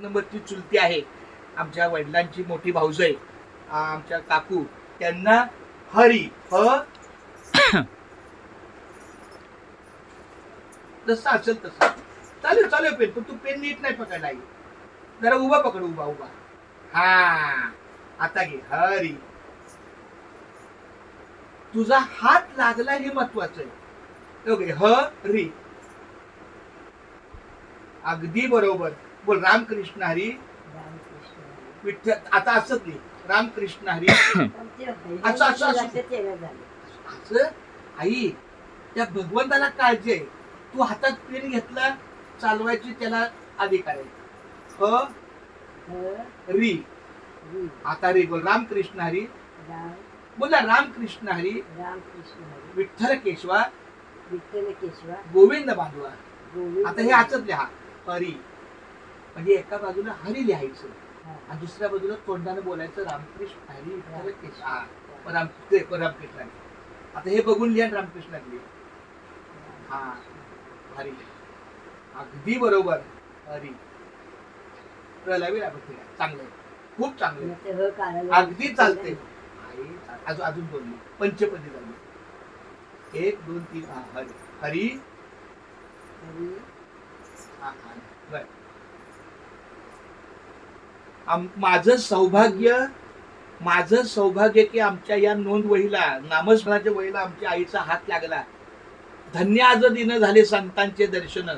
नंबरची चुलती आहे, आमच्या वडिलांची मोठी भाऊजाई, आमच्या काकू, त्यांना हरी जसं असेल तसं चालेल चालेल. पेन पण तू पेन नीट नाही पकडला आहे. जरा उभा पकड, उभा उभा. हा आता घे हरी. तुझा हात लागला हे महत्वाचं आहे. ओके हरी, अगदी बरोबर. बोल रामकृष्ण हरी. विठ्ठल. आता असंच नाही रामकृष्ण हरी. असं असं असं आई, त्या भगवंताला काळजी आहे. तू हातात पेन घेतला, चालवायची त्याला अधिकार आहे. री. आता री बोल रामकृष्ण हरी. बोला रामकृष्ण हरी. विठ्ठल केशवा गोविंद माधवा. आता हे असंच लिहा हरी, म्हणजे एका बाजूला हरी लिहायचं आणि दुसऱ्या बाजूला तोंडाने बोलायचं रामकृष्ण हरी विठ्ठल केशवा रामकृष्ण. आता हे बघून लिहा रामकृष्ण लिहा. हा हरी, अगदी बरोबर. हरी प्रलावी चांगलं, खूप चांगलं, अगदी चालते. अजून बोलली पंचपदी झाली. 1 2 3 हरी हरी. माझं सौभाग्य की आमच्या या नोंद वहीला, नामस्मरणाच्या वहीला आमच्या आईचा हात लागला. धन्य आज दिन झाले संतांचे दर्शन,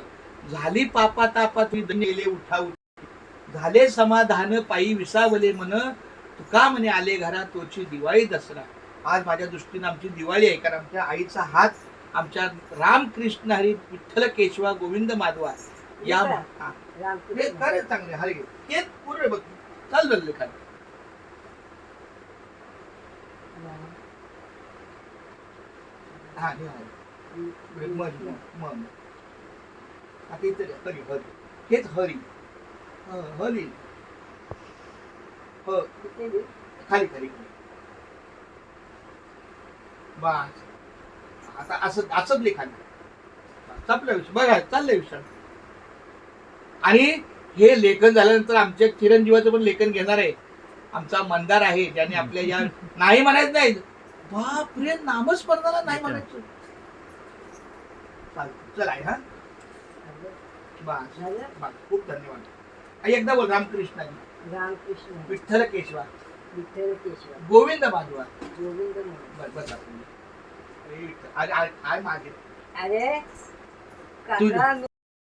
झाली पापा तापा तुम्ही धन्य उठा झाले समाधान पायी विसावले मन, तुका म्हणे आले घरा तोची दिवाळी दसरा. आज माझ्या दृष्टीने आमची दिवाळी आहे, कारण आमच्या आईचा हात आमच्या रामकृष्ण हरी विठ्ठल केशवा गोविंद माधवा या खरे चांगले हरी हे पूर्ण बघ. चाल बदले खाली. हा हे आता इथे हरी हरी हेच हरी हरी खाली खाली बस. आता असं असंच लिखाण संपल्या विषय बघा, चाललंय विषय. आणि हे लेखन झाल्यानंतर आमच्या चिरंजीवाचं पण लेखन घेणार आहे आमचा मंदार आहे, ज्याने आपल्या या नाही म्हणायचं नाही. बापरे, नामस्मरणाला नाही म्हणायचं. चला हा बस खूप धन्यवाद. एकदा बोल रामकृष्ण विठ्ठल केशवा गोविंद माधवा. बस बस. अरे मागे अरे